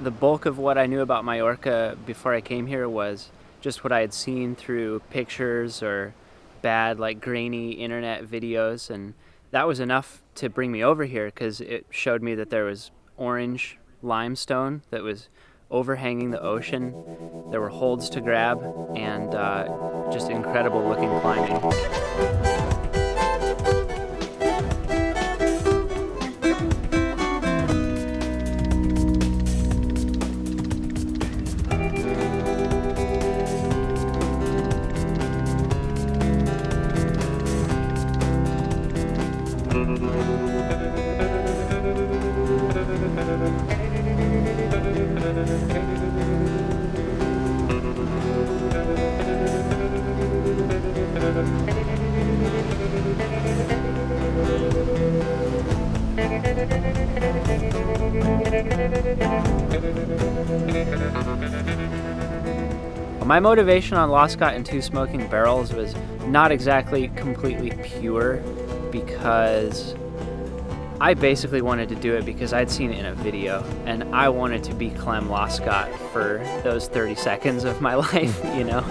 the bulk of what I knew about Mallorca before I came here was just what I had seen through pictures or bad, like grainy internet videos, and that was enough to bring me over here because it showed me that there was orange limestone that was overhanging the ocean. There were holds to grab, and just incredible looking climbing. My motivation on Lost Scott and Two Smoking Barrels was not exactly completely pure, because I basically wanted to do it because I'd seen it in a video and I wanted to be Clem Lost Scott for those 30 seconds of my life, you know?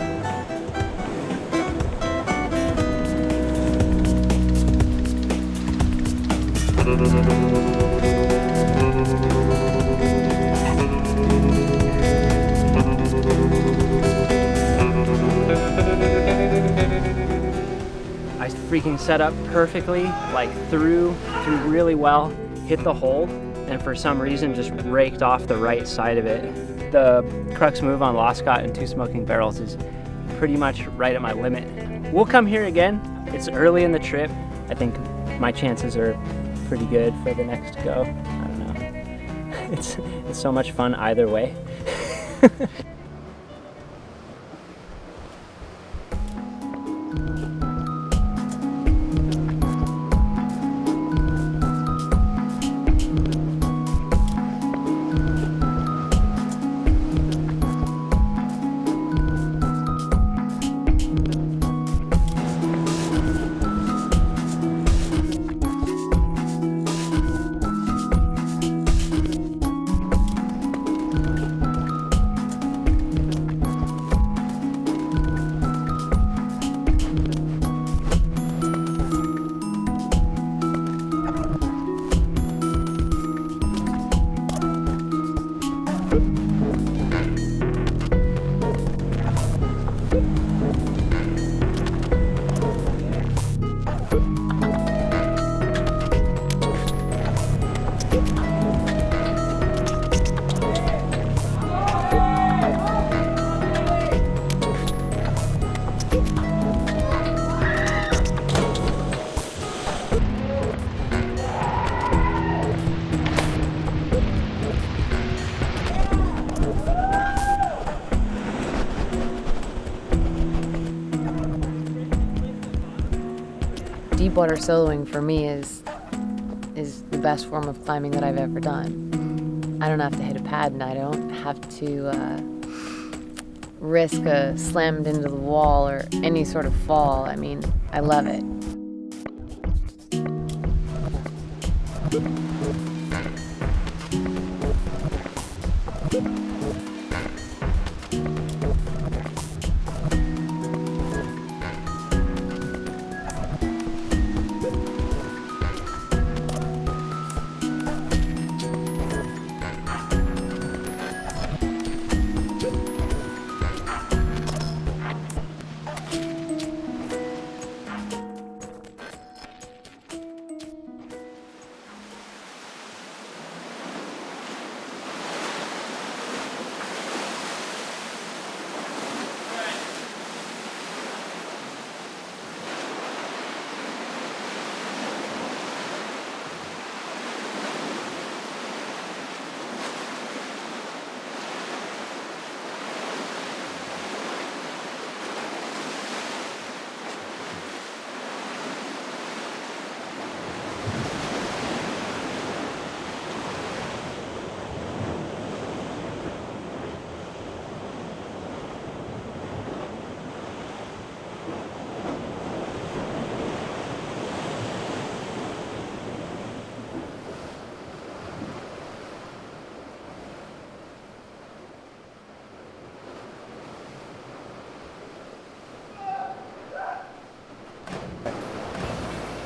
I freaking set up perfectly, like threw really well, hit the hole, and for some reason just raked off the right side of it. The crux move on Lost Scott and Two Smoking Barrels is pretty much right at my limit. We'll come here again. It's early in the trip. I think my chances are pretty good for the next go. I don't know. It's so much fun either way. Deepwater soloing for me is the best form of climbing that I've ever done. I don't have to hit a pad and I don't have to risk a slammed into the wall or any sort of fall. I mean, I love it.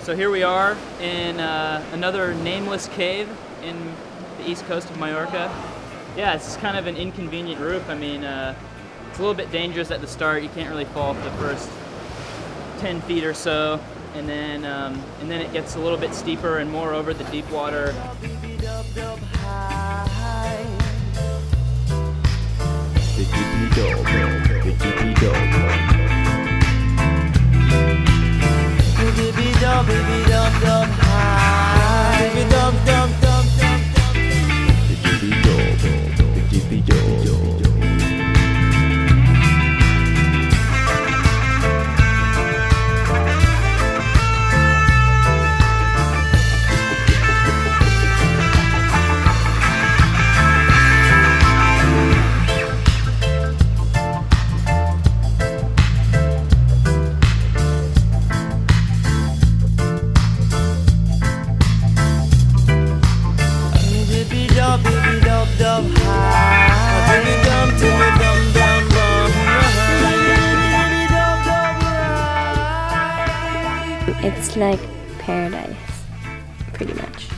So here we are in another nameless cave in the east coast of Mallorca. Yeah, it's kind of an inconvenient roof. I mean, it's a little bit dangerous at the start. You can't really fall off the first 10 feet or so, and then it gets a little bit steeper and more over the deep water. It's like paradise, pretty much.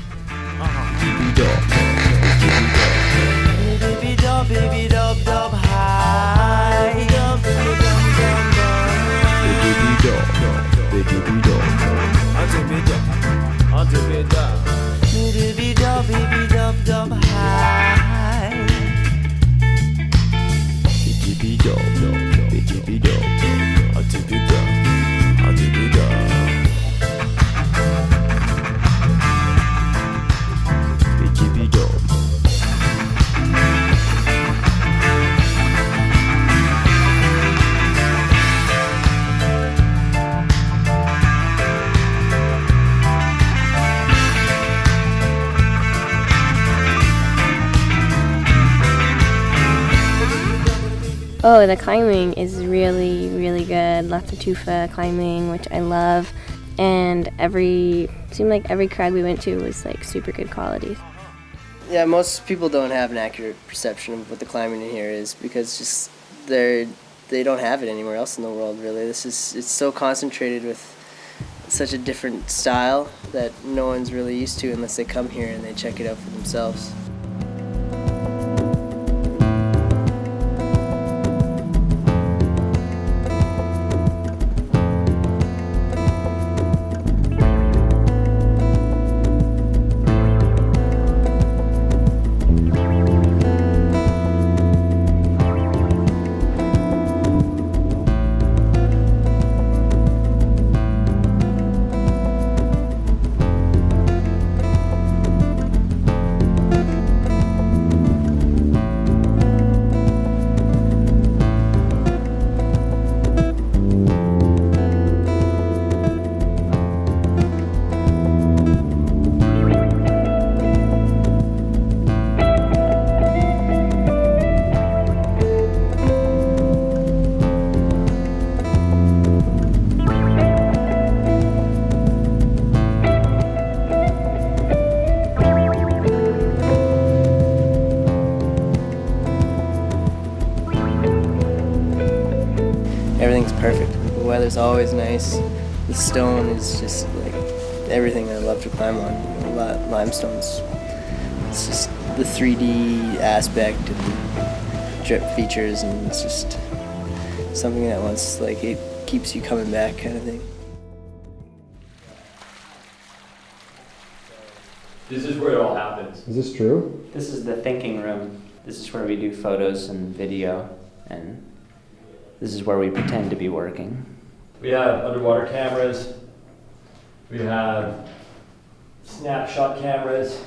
Oh, the climbing is really, really good. Lots of tufa climbing, which I love. And seemed like every crag we went to was like super good quality. Yeah, most people don't have an accurate perception of what the climbing in here is because just they don't have it anywhere else in the world, really. It's so concentrated with such a different style that no one's really used to unless they come here and they check it out for themselves. Everything's perfect. The weather's always nice. The stone is just like everything I love to climb on. You know, limestones. It's just the 3D aspect and drip features, and it's just something that once it keeps you coming back, kind of thing. This is where it all happens. Is this true? This is the thinking room. This is where we do photos and video, and this is where we pretend to be working. We have underwater cameras. We have snapshot cameras.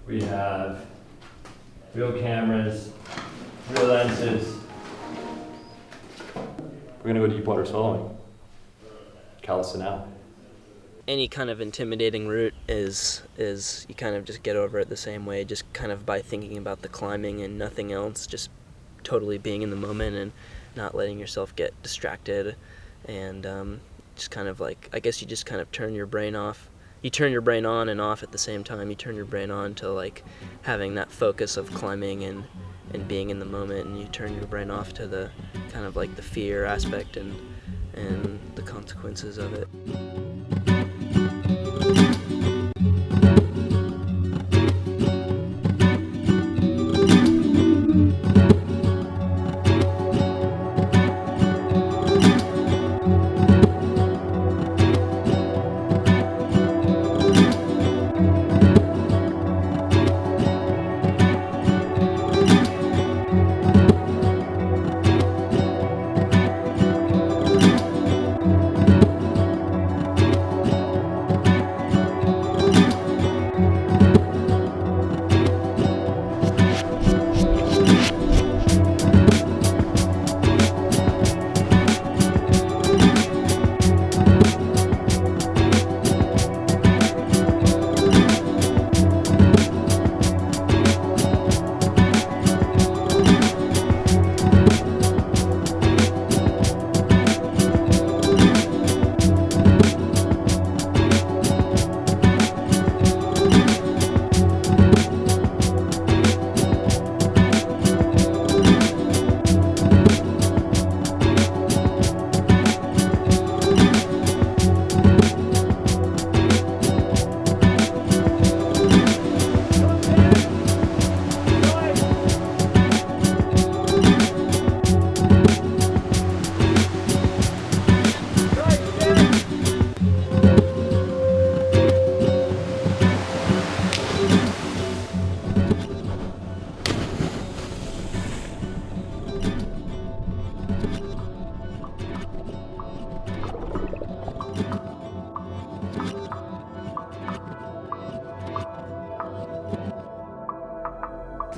We have real cameras, real lenses. We're gonna go deep water soloing. Calicenal. Any kind of intimidating route is you kind of just get over it the same way, just kind of by thinking about the climbing and nothing else, just totally being in the moment and not letting yourself get distracted, and just kind of I guess you just kind of turn your brain off. You turn your brain on and off at the same time. You turn your brain on to having that focus of climbing and being in the moment, and you turn your brain off to the kind of the fear aspect and the consequences of it.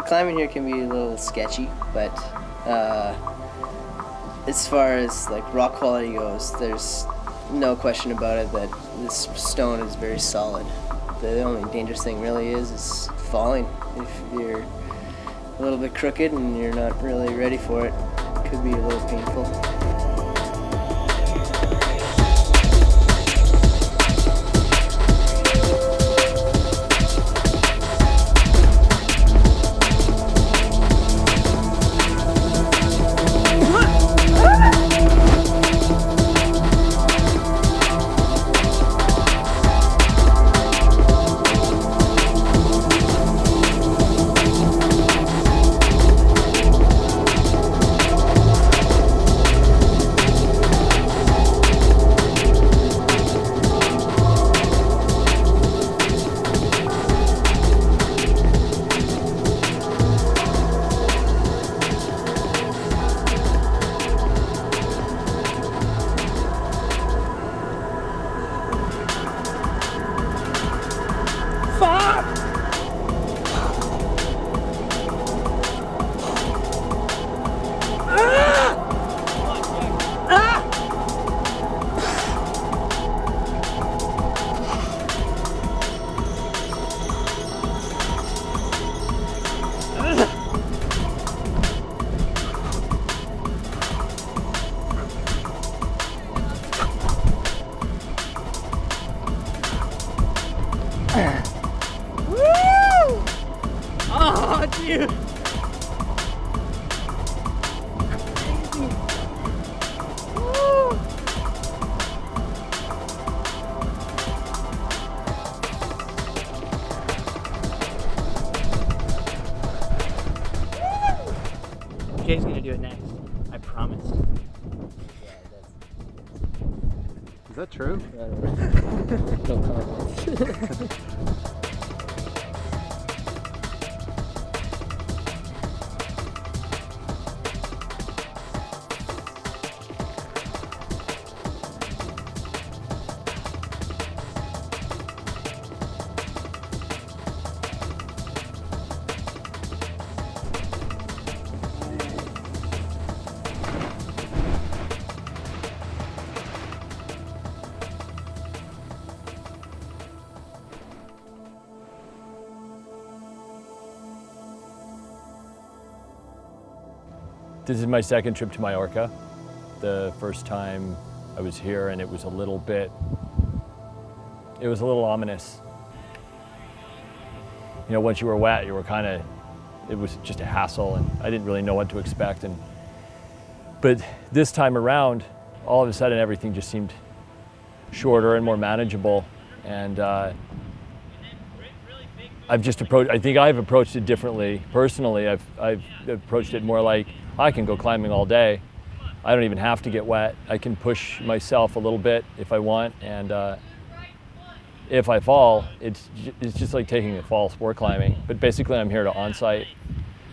climbing here can be a little sketchy, but as far as like rock quality goes, there's no question about it that this stone is very solid. The only dangerous thing really is falling. If you're a little bit crooked and you're not really ready for it, it could be a little painful. Oh, dude! Jay's gonna do it next. I promise. Is that true? No comment. This is my second trip to Mallorca. The first time I was here and it was a little ominous. You know, once you were wet, you were it was just a hassle and I didn't really know what to expect. But this time around, all of a sudden everything just seemed shorter and more manageable. And I think I've approached it differently. Personally, I've approached it more like, I can go climbing all day. I don't even have to get wet. I can push myself a little bit if I want, and if I fall, it's just like taking a fall sport climbing. But basically, I'm here to on-site.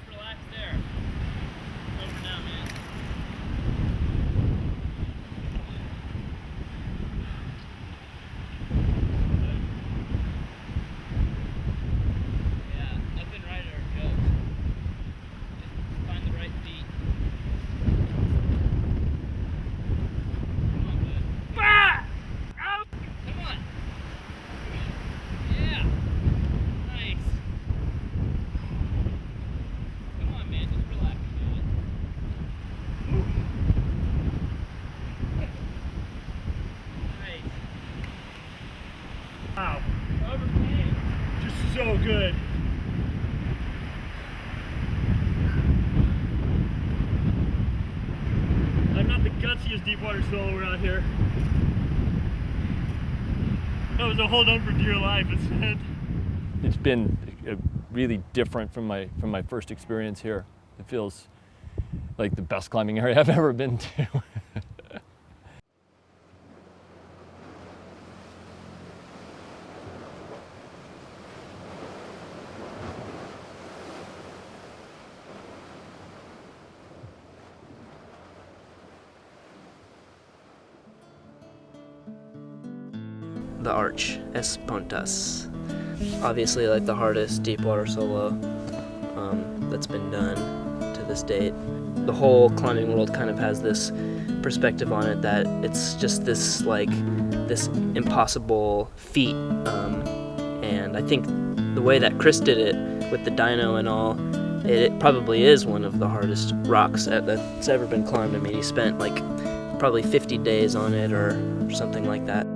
Relax there. Over now, man. Yeah, up and right are jokes. Just find the right feet. Come on, bud. Ah! Out! Come on. Yeah. Nice. Come on, man. Just relax, man. Nice. Wow. Overcame. Just so good. I'm not the gutsiest deep water solo out here. That was a hold on for dear life instead. It's been really different from my first experience here. It feels like the best climbing area I've ever been to. The Arch, Es Puntas. Obviously like the hardest deep water solo. that's been done to this date. The whole climbing world kind of has this perspective on it that it's just this impossible feat, and I think the way that Chris did it with the dyno and all, it probably is one of the hardest rocks that's ever been climbed. I mean, he spent like probably 50 days on it or something like that.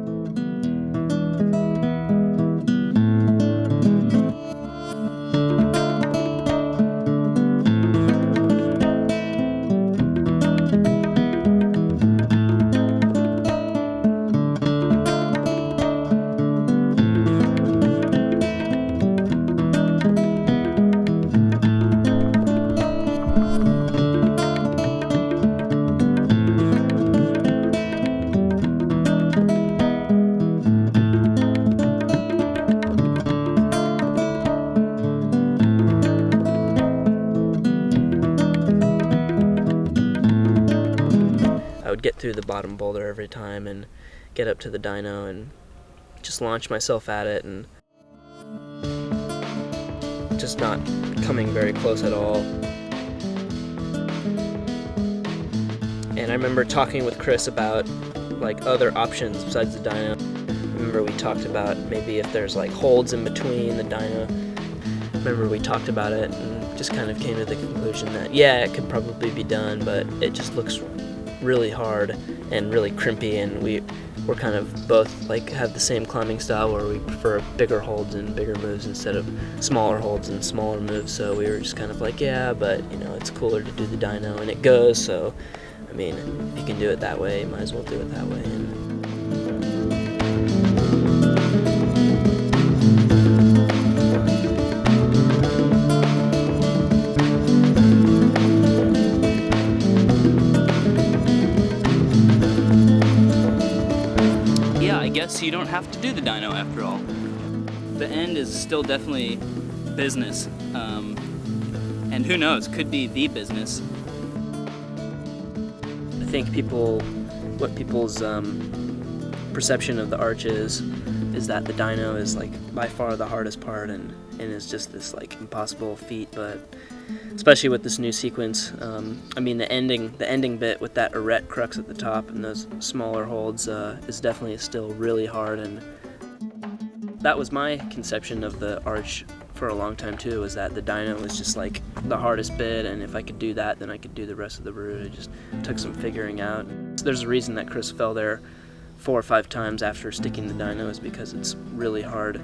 I would get through the bottom boulder every time and get up to the dyno and just launch myself at it, and just not coming very close at all. And I remember talking with Chris about like other options besides the dyno. I remember we talked about maybe if there's like holds in between the dyno. I remember we talked about it and just kind of came to the conclusion that yeah, it could probably be done, but it just looks really hard and really crimpy, and we're kind of both like have the same climbing style where we prefer bigger holds and bigger moves instead of smaller holds and smaller moves. So we were just kind of like, yeah, but you know, it's cooler to do the dyno and it goes, so I mean, if you can do it that way, you might as well do it that way. I guess you don't have to do the dyno after all. The end is still definitely business, and who knows, could be the business. I think what people's perception of the arch is that the dyno is like by far the hardest part, and is just this like impossible feat. But especially with this new sequence, I mean the ending bit with that arete crux at the top and those smaller holds is definitely still really hard, and that was my conception of the arch for a long time too, was that the dyno was just like the hardest bit, and if I could do that, then I could do the rest of the route. It just took some figuring out. So there's a reason that Chris fell there 4 or 5 times after sticking the dyno, is because it's really hard.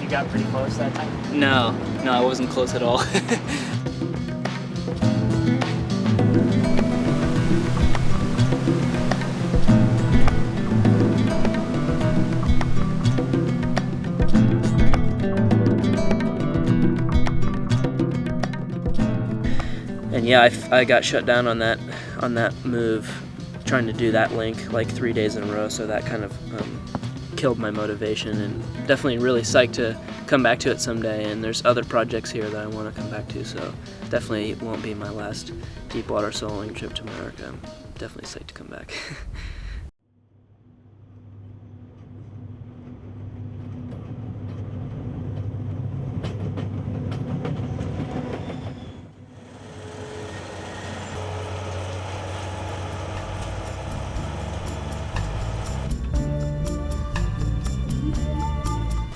Got pretty close that time? No, I wasn't close at all. And yeah, I got shut down on that move, trying to do that link like 3 days in a row, so that kind of killed my motivation, and definitely really psyched to come back to it someday. And there's other projects here that I want to come back to, so definitely won't be my last deep water soloing trip to Mallorca. I'm definitely psyched to come back.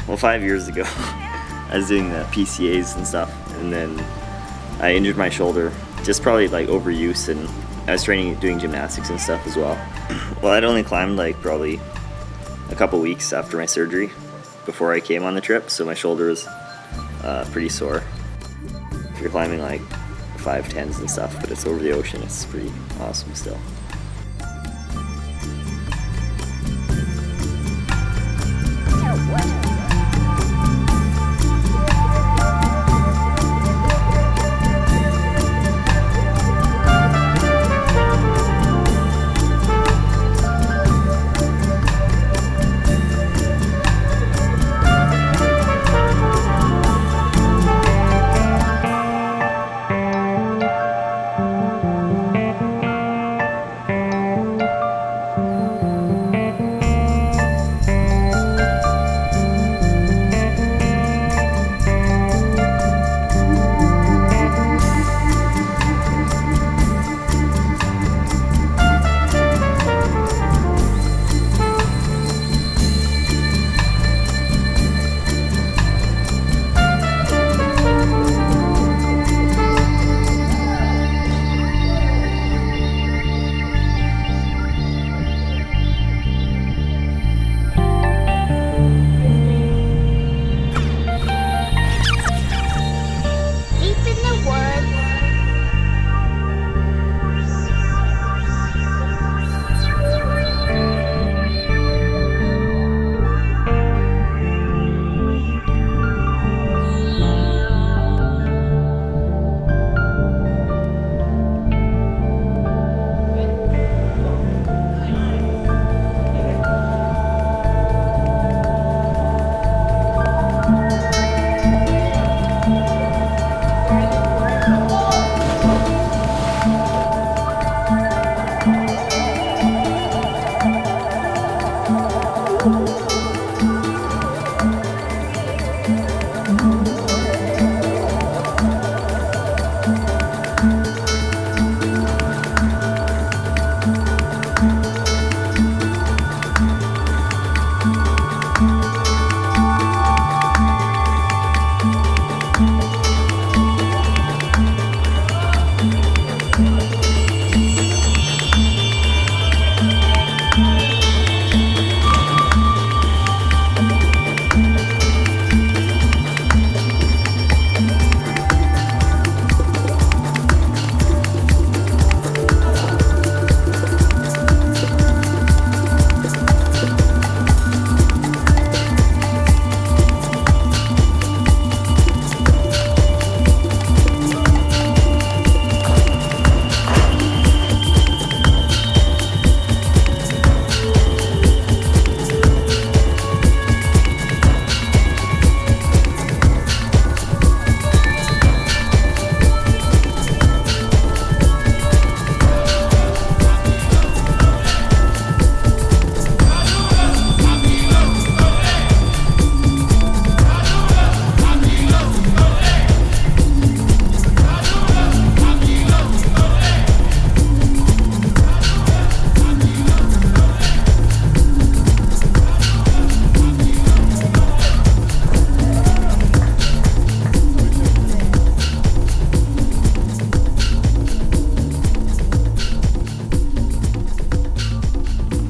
Well, 5 years ago, I was doing the PCAs and stuff, and then I injured my shoulder, just probably like overuse, and I was doing gymnastics and stuff as well. Well, I'd only climbed like probably a couple weeks after my surgery before I came on the trip, so my shoulder was pretty sore. If you're climbing like 510s and stuff, but it's over the ocean, it's pretty awesome still.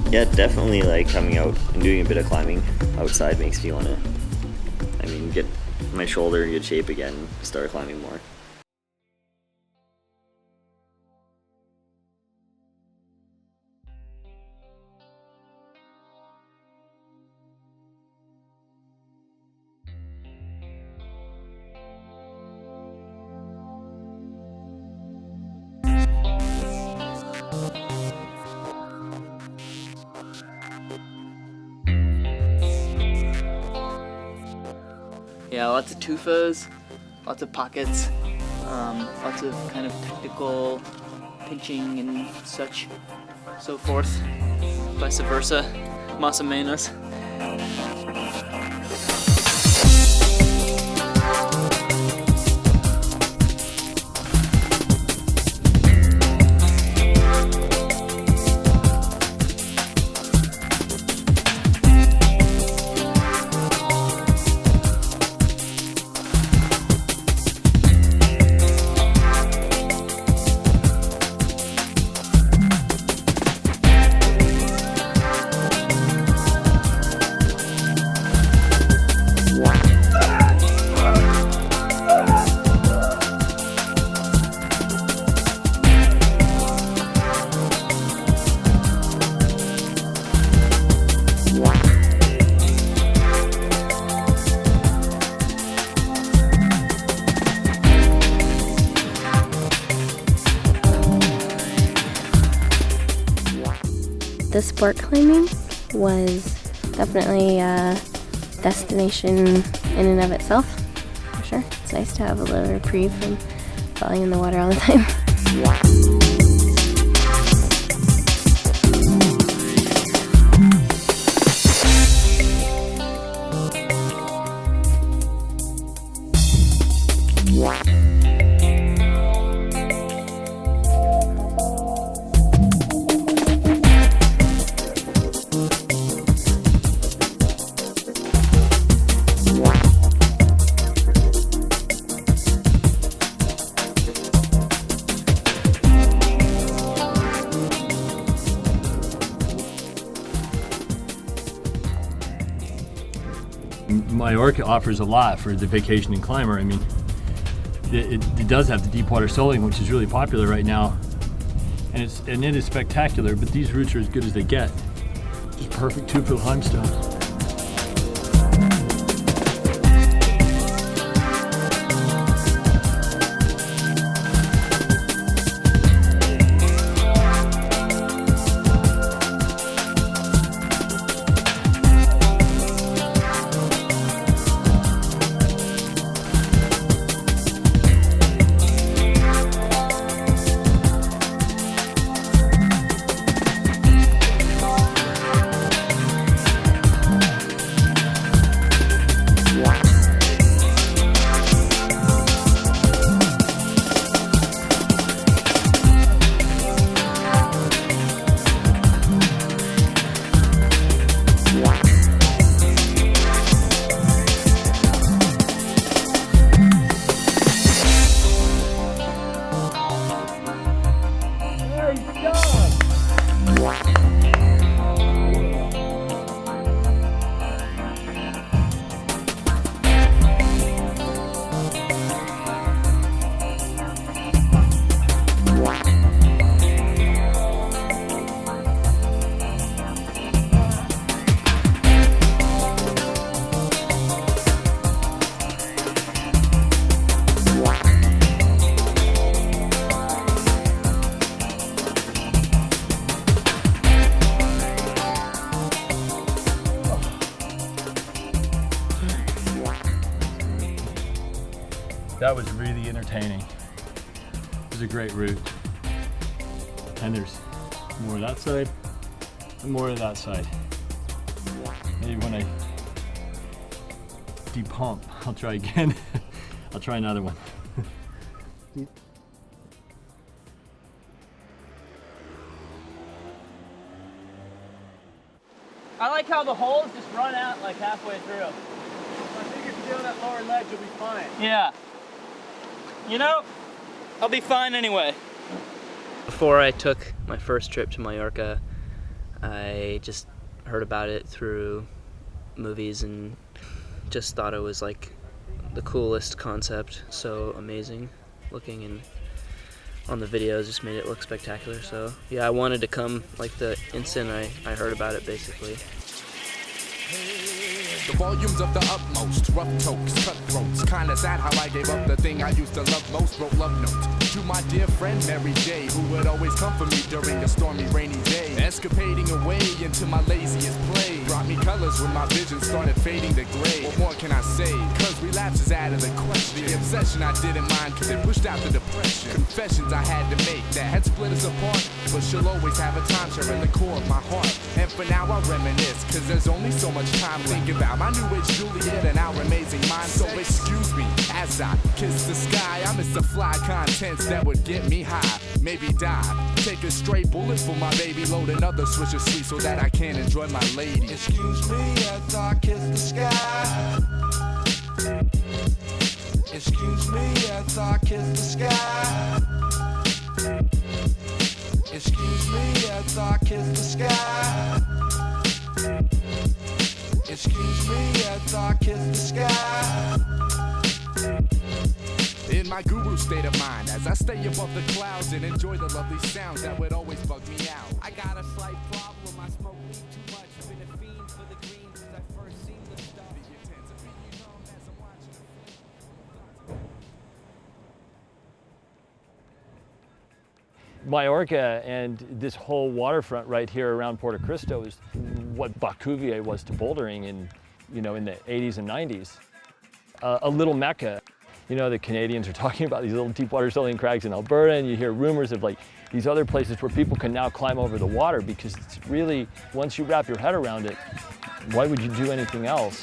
Yeah, definitely like coming out and doing a bit of climbing outside makes me want to, get my shoulder in good shape again and start climbing more. Yeah, lots of tufas, lots of pockets, lots of kind of technical pinching and such, so forth, vice versa, más o menos. the sport climbing was definitely a destination in and of itself, for sure. It's nice to have a little reprieve from falling in the water all the time. Mallorca offers a lot for the vacationing climber. I mean, it does have the deep water soling, which is really popular right now, and it is spectacular. But these routes are as good as they get. It's perfect too for limestone. That was really entertaining. It was a great route. And there's more of that side and more of that side. Maybe when I depump, I'll try again. I'll try another one. I like how the holes just run out like halfway through. I think if you get on that lower ledge, you'll be fine. Yeah. You know, I'll be fine anyway. Before I took my first trip to Mallorca, I just heard about it through movies and just thought it was like the coolest concept, so amazing looking, and on the videos just made it look spectacular. So yeah, I wanted to come like the instant I heard about it, basically. The volumes of the utmost, rough tokes, cutthroats. Kinda sad how I gave up the thing I used to love most. Wrote love notes to my dear friend Mary J, who would always come for me during a stormy, rainy day. Escapading away into my laziest play brought me colors when my vision started fading to gray. What more can I say? Cause relapse is out of the question. The obsession I didn't mind cause it pushed out the depression. Confessions I had to make that had split us apart, but she'll always have a timeshare in the core of my heart. And for now I reminisce, cause there's only so much time to think about my new age Juliet and our amazing mind. So excuse me as I kiss the sky. I miss the fly contents that would get me high. Maybe die, take a stray bullet for my baby, load another switch of sweet so that I can enjoy my lady. Excuse me as I kiss the sky. Excuse me as I kiss the sky. Excuse me as I kiss the sky. Excuse me as I kiss the sky. In my guru state of mind, as I stay above the clouds and enjoy the lovely sounds that would always bug me out. I got a slight problem, I smoke weed too much. Been a fiend for the green since I first seen the stuff. Mallorca and this whole waterfront right here around Puerto Cristo is what Cuvier was to bouldering in the 80s and 90s. A little mecca. The Canadians are talking about these little deep water saline crags in Alberta, and you hear rumors of like these other places where people can now climb over the water, because it's really, once you wrap your head around it, why would you do anything else?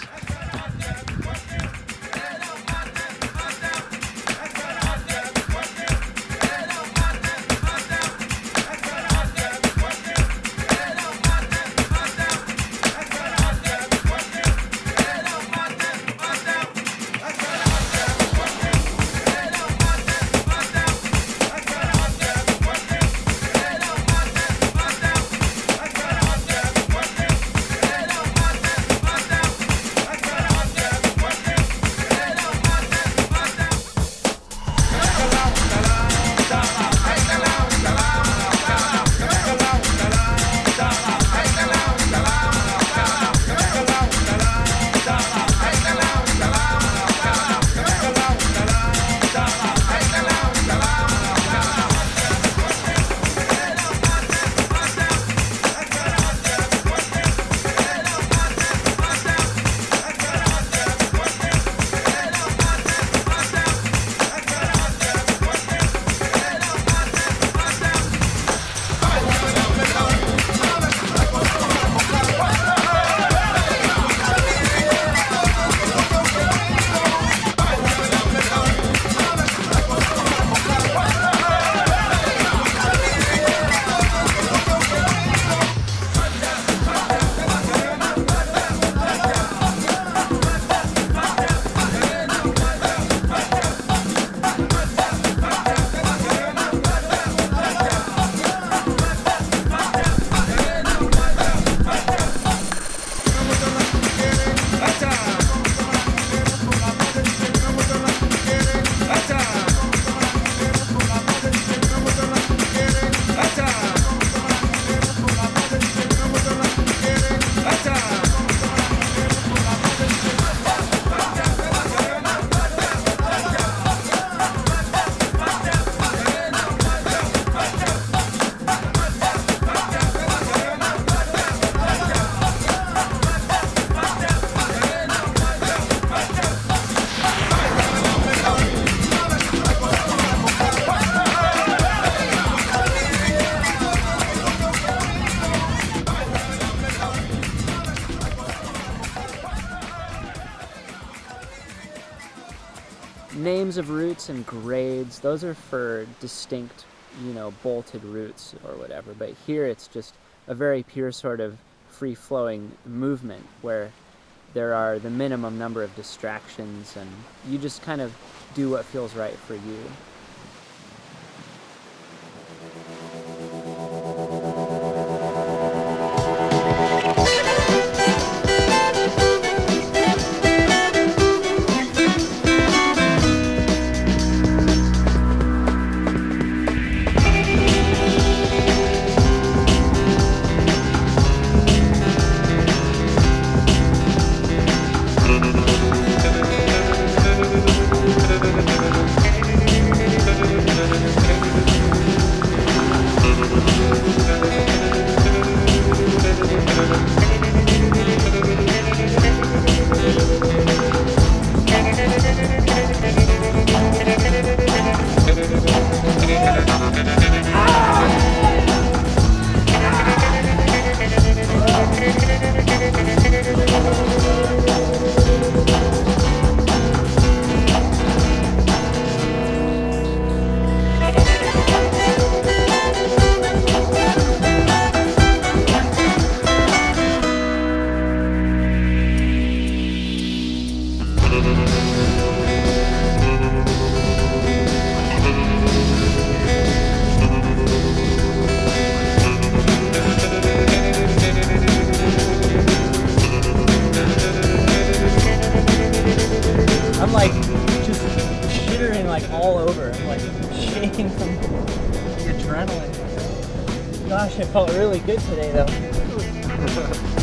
Names of routes and grades, those are for distinct, bolted routes or whatever. But here it's just a very pure sort of free-flowing movement where there are the minimum number of distractions, and you just kind of do what feels right for you. all over. I'm like shaking from the adrenaline. Gosh, it felt really good today though.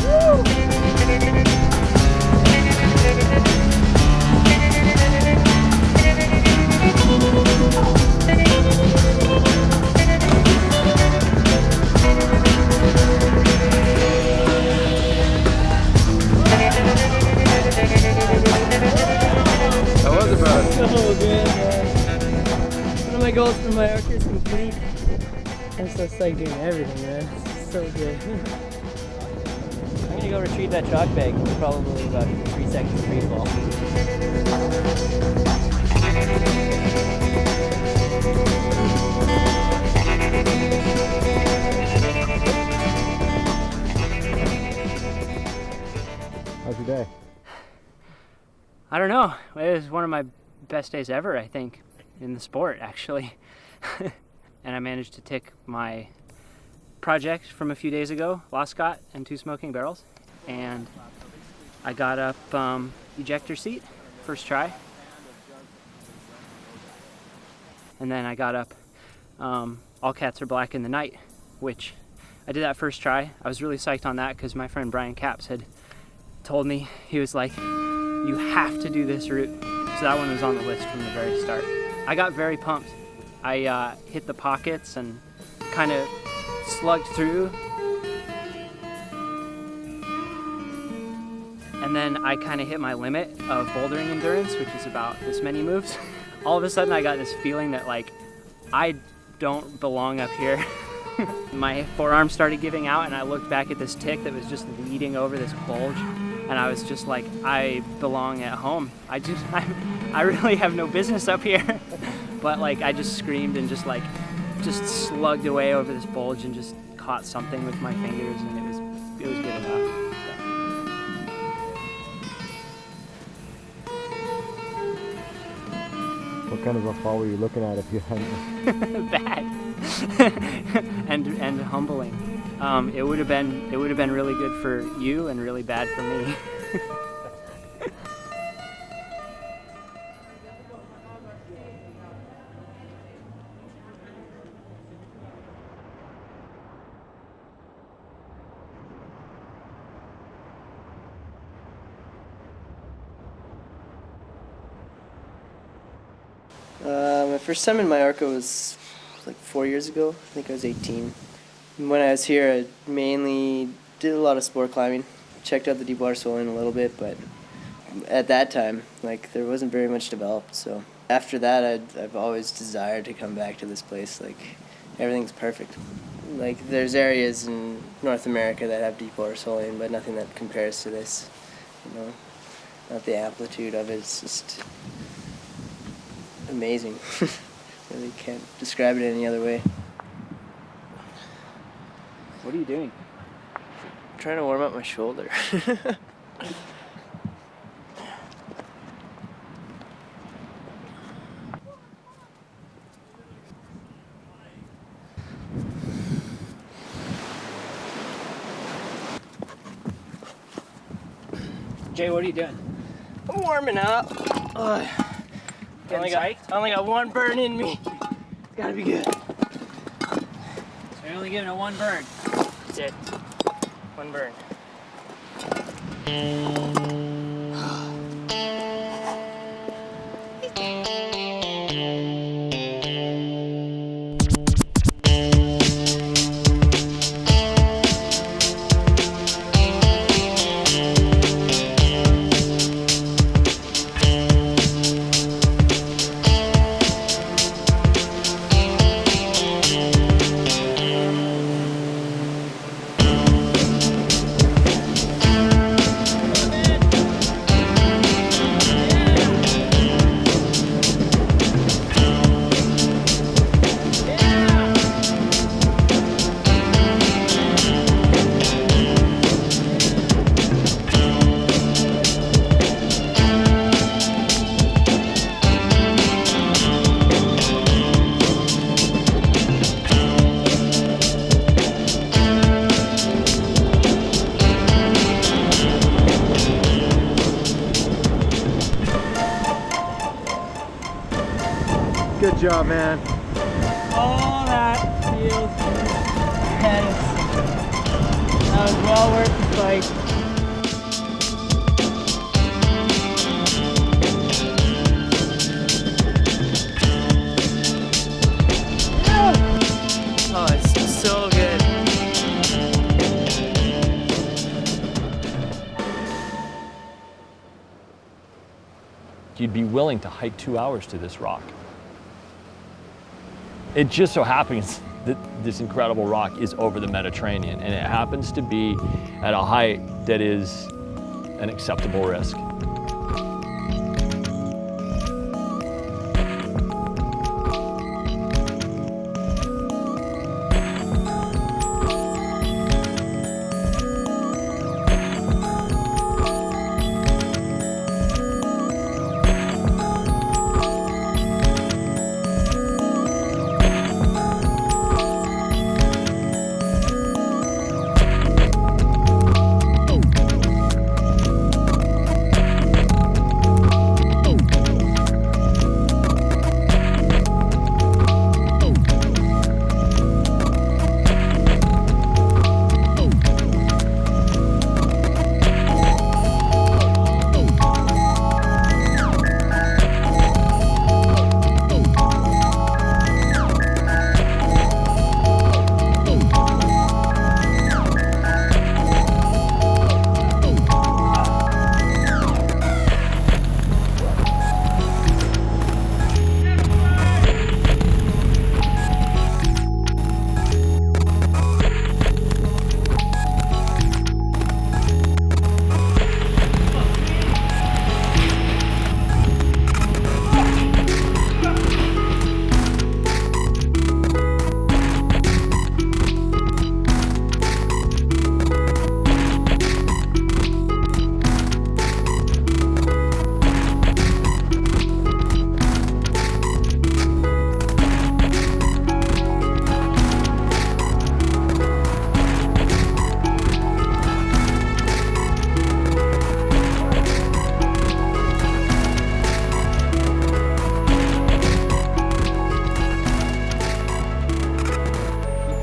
Woo! coast of Mallorca is complete. I'm so psyched doing everything, man. It's so good. I'm gonna go retrieve that chalk bag. It's probably about 3 seconds of free fall. How's your day? I don't know. It was one of my best days ever, I think, in the sport, actually. And I managed to tick my project from a few days ago, Lascott and 2 smoking barrels. And I got up ejector seat, first try. And then I got up All Cats Are Black in the Night, which I did that first try. I was really psyched on that because my friend Brian Capps had told me, he was like, you have to do this route. So that one was on the list from the very start. I got very pumped. I hit the pockets and kind of slugged through. And then I kind of hit my limit of bouldering endurance, which is about this many moves. All of a sudden I got this feeling that like, I don't belong up here. My forearm started giving out and I looked back at this tick that was just leading over this bulge. And I was just like, I belong at home. I really have no business up here. But like, I just screamed and just slugged away over this bulge and just caught something with my fingers, and it was good enough. What kind of a fall were you looking at if you hadn't? Bad. and humbling. It would have been really good for you and really bad for me. My first time in Mallorca was like 4 years ago. I think I was 18. When I was here, I mainly did a lot of sport climbing. Checked out the deep water soiling a little bit, but at that time, like, there wasn't very much developed. So after that, I've always desired to come back to this place. Like, everything's perfect. Like, there's areas in North America that have deep water soiling, but nothing that compares to this. You know, not the amplitude of it. It's just amazing. Really can't describe it any other way. What are you doing? I'm trying to warm up my shoulder. Jay, what are you doing? I'm warming up. I only got one burn in me. It's gotta be good. So you're only giving it one burn. That's it. One burn. Good job, man. Oh, that feels intense. That was well worth the fight. Oh, it's so good. You'd be willing to hike 2 hours to this rock. It just so happens that this incredible rock is over the Mediterranean, and it happens to be at a height that is an acceptable risk.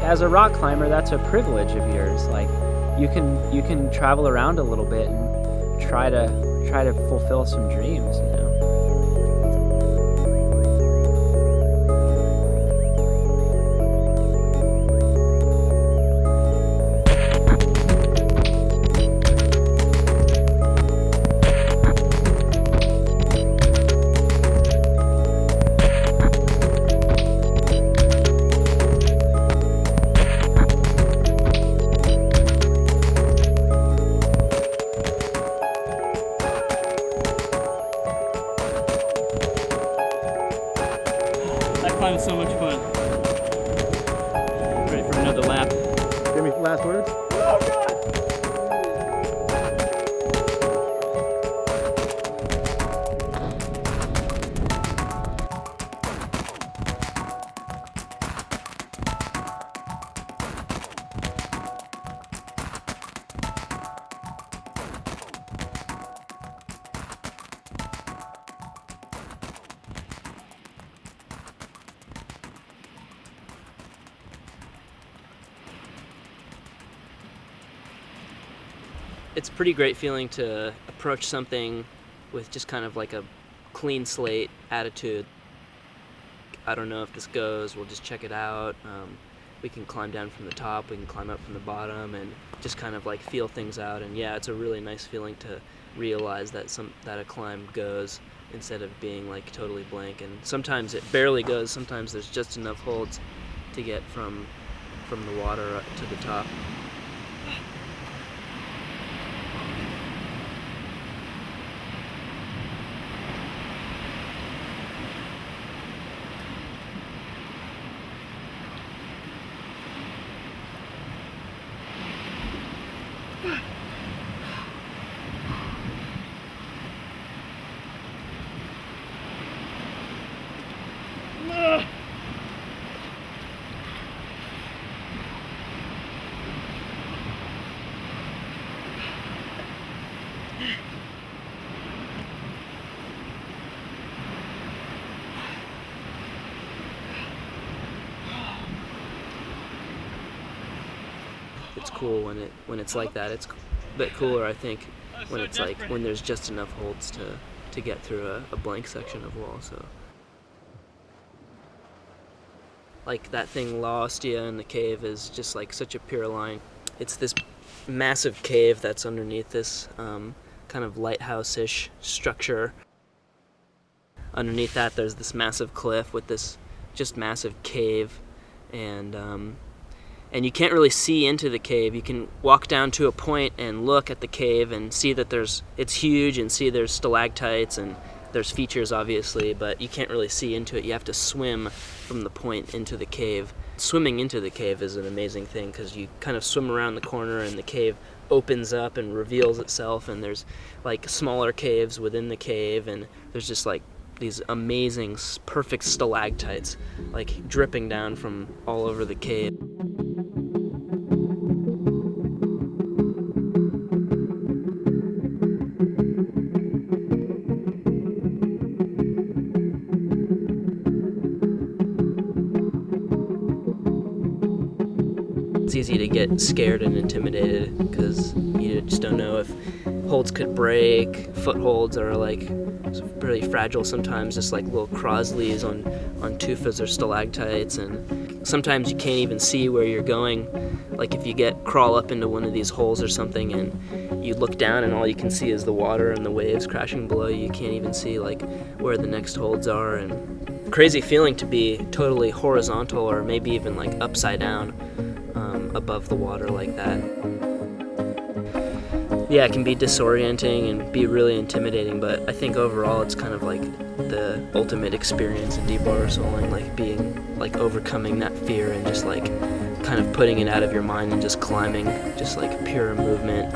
As a rock climber, that's a privilege of yours. Like, you can travel around a little bit and try to fulfill some dreams, you know. Climb is so much fun. Ready for another lap. Give me last words. It's a pretty great feeling to approach something with just kind of like a clean slate attitude. I don't know if this goes, we'll just check it out. We can climb down from the top, we can climb up from the bottom, and just kind of like feel things out. And yeah, it's a really nice feeling to realize that a climb goes instead of being like totally blank. And sometimes it barely goes, sometimes there's just enough holds to get from the water up to the top. It's cool when it's like that. It's a bit cooler, I think, when it's like when there's just enough holds to get through a blank section of wall. So, like that thing La Ostia in the cave is just like such a pure line. It's this massive cave that's underneath this kind of lighthouse-ish structure. Underneath that, there's this massive cliff with this just massive cave, and you can't really see into the cave. You can walk down to a point and look at the cave and see that it's huge, and see there's stalactites and there's features, obviously, but you can't really see into it. You have to swim from the point into the cave. Swimming into the cave is an amazing thing, because you kind of swim around the corner and the cave opens up and reveals itself, and there's like smaller caves within the cave, and there's just like these amazing, perfect stalactites like dripping down from all over the cave. It's easy to get scared and intimidated because you just don't know if holds could break. Footholds are like really fragile sometimes, just like little crosleys on tufas or stalactites, and sometimes you can't even see where you're going. Like if you crawl up into one of these holes or something and you look down and all you can see is the water and the waves crashing below you. You can't even see like where the next holds are, and crazy feeling to be totally horizontal or maybe even like upside down above the water like that. Yeah, it can be disorienting and be really intimidating, but I think overall it's kind of like the ultimate experience in deep water soling, like overcoming that fear and just like kind of putting it out of your mind and just climbing, just like pure movement.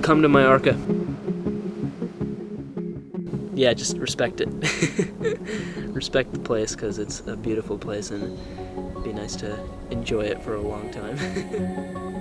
Come to Mallorca. Yeah, just respect it. Respect the place, because it's a beautiful place and it'd be nice to enjoy it for a long time.